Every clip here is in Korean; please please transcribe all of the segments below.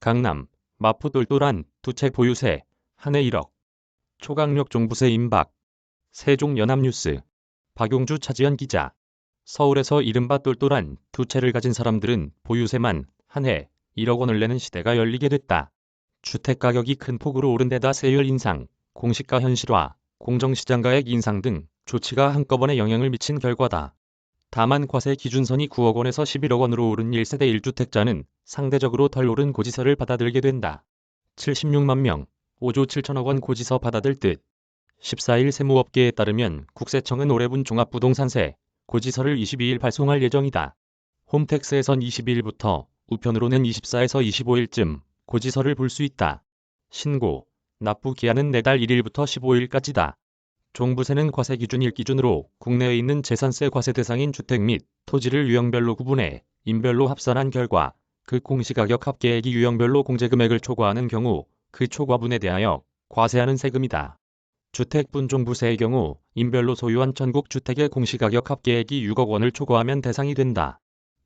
강남, 마포 똘똘한 두 채 보유세, 한 해 1억. 초강력 종부세 임박. 세종연합뉴스. 박용주 차지연 기자. 서울에서 이른바 똘똘한 두 채를 가진 사람들은 보유세만 한 해 1억 원을 내는 시대가 열리게 됐다. 주택가격이 큰 폭으로 오른 데다 세율 인상, 공시가 현실화, 공정시장가액 인상 등 조치가 한꺼번에 영향을 미친 결과다. 다만 과세 기준선이 9억 원에서 11억 원으로 오른 1세대 1주택자는 상대적으로 덜 오른 고지서를 받아들게 된다. 76만 명, 5조 7천억 원 고지서 받아들 듯. 14일 세무업계에 따르면 국세청은 올해분 종합부동산세 고지서를 22일 발송할 예정이다. 홈택스에선 22일부터, 우편으로는 24에서 25일쯤 고지서를 볼 수 있다. 신고, 납부 기한은 내달 1일부터 15일까지다. 종부세는 과세 기준일 기준으로 국내에 있는 재산세 과세 대상인 주택 및 토지를 유형별로 구분해 인별로 합산한 결과 그 공시가격 합계액이 유형별로 공제금액을 초과하는 경우 그 초과분에 대하여 과세하는 세금이다. 주택분 종부세의 경우 인별로 소유한 전국 주택의 공시가격 합계액이 6억 원을 초과하면 대상이 된다.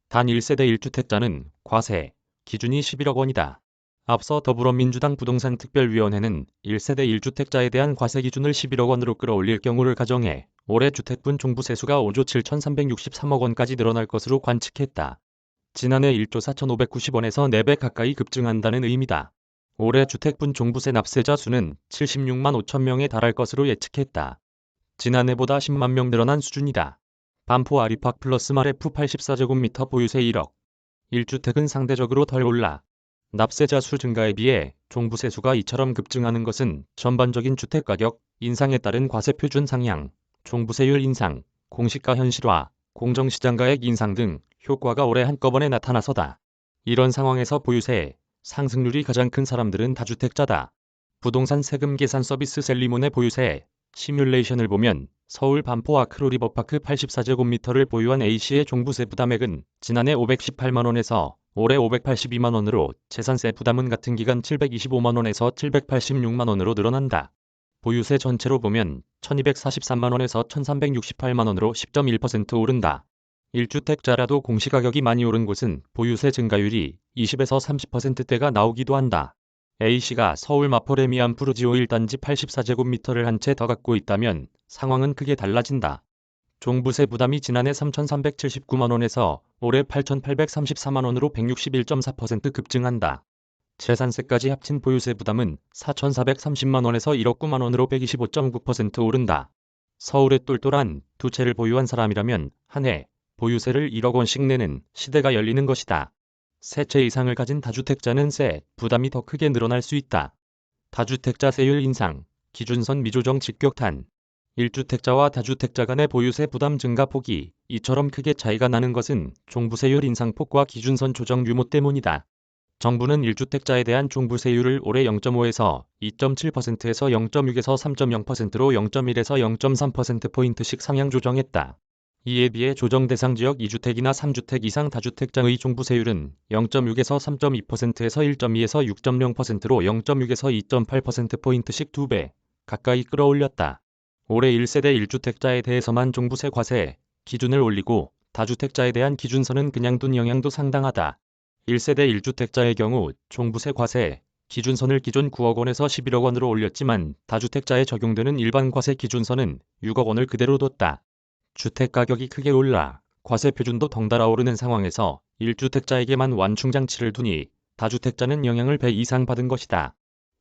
단 1세대 1주택자는 과세 기준이 11억 원이다. 앞서 더불어민주당 부동산특별위원회는 1세대 1주택자에 대한 과세 기준을 11억 원으로 끌어올릴 경우를 가정해 올해 주택분 종부세수가 5조 7,363억 원까지 늘어날 것으로 관측했다. 지난해 1조 4,590원에서 4배 가까이 급증한다는 의미다. 올해 주택분 종부세 납세자 수는 76만 5천 명에 달할 것으로 예측했다. 지난해보다 10만 명 늘어난 수준이다. 반포 아리팍 플러스 마레프 84제곱미터 보유세 1억. 1주택은 상대적으로 덜 올라. 납세자 수 증가에 비해 종부세 수가 이처럼 급증하는 것은 전반적인 주택가격 인상에 따른 과세 표준 상향, 종부세율 인상, 공시가 현실화, 공정시장가액 인상 등 효과가 올해 한꺼번에 나타나서다. 이런 상황에서 보유세 상승률이 가장 큰 사람들은 다주택자다. 부동산 세금 계산 서비스 셀리몬의 보유세 시뮬레이션을 보면 서울 반포 아크로 리버파크 84제곱미터를 보유한 A씨의 종부세 부담액은 지난해 518만 원에서 올해 582만 원으로 재산세 부담은 같은 기간 725만 원에서 786만 원으로 늘어난다. 보유세 전체로 보면 1243만 원에서 1368만 원으로 10.1% 오른다. 1주택자라도 공시가격이 많이 오른 곳은 보유세 증가율이 20에서 30%대가 나오기도 한다. A씨가 서울 마포 레미안 푸르지오 1단지 84제곱미터를 한 채 더 갖고 있다면 상황은 크게 달라진다. 종부세 부담이 지난해 3,379만 원에서 올해 8,834만 원으로 161.4% 급증한다. 재산세까지 합친 보유세 부담은 4,430만 원에서 1억 9만 원으로 125.9% 오른다. 서울에 똘똘한 두 채를 보유한 사람이라면 한 해 보유세를 1억 원씩 내는 시대가 열리는 것이다. 세 채 이상을 가진 다주택자는 세 부담이 더 크게 늘어날 수 있다. 다주택자 세율 인상, 기준선 미조정 직격탄. 1주택자와 다주택자 간의 보유세 부담 증가 폭이 이처럼 크게 차이가 나는 것은 종부세율 인상폭과 기준선 조정 규모 때문이다. 정부는 1주택자에 대한 종부세율을 올해 0.5에서 2.7%에서 0.6에서 3.0%로 0.1에서 0.3%포인트씩 상향 조정했다. 이에 비해 조정 대상 지역 2주택이나 3주택 이상 다주택자의 종부세율은 0.6에서 3.2%에서 1.2에서 6.0%로 0.6에서 2.8%포인트씩 2배 가까이 끌어올렸다. 올해 1세대 1주택자에 대해서만 종부세 과세 기준을 올리고 다주택자에 대한 기준선은 그냥 둔 영향도 상당하다. 1세대 1주택자의 경우 종부세 과세 기준선을 기존 9억 원에서 11억 원으로 올렸지만 다주택자에 적용되는 일반 과세 기준선은 6억 원을 그대로 뒀다. 주택가격이 크게 올라 과세 표준도 덩달아 오르는 상황에서 1주택자에게만 완충장치를 두니 다주택자는 영향을 배 이상 받은 것이다.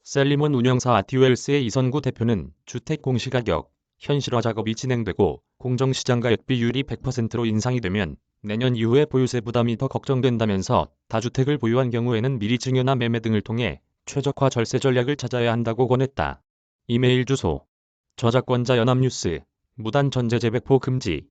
셀리몬 운영사 아티웰스의 이선구 대표는 주택 공시가격 현실화 작업이 진행되고 공정시장가액 비율이 100%로 인상이 되면 내년 이후에 보유세 부담이 더 걱정된다면서 다주택을 보유한 경우에는 미리 증여나 매매 등을 통해 최적화 절세 전략을 찾아야 한다고 권했다. 이메일 주소 저작권자 연합뉴스 무단 전제 재배포 금지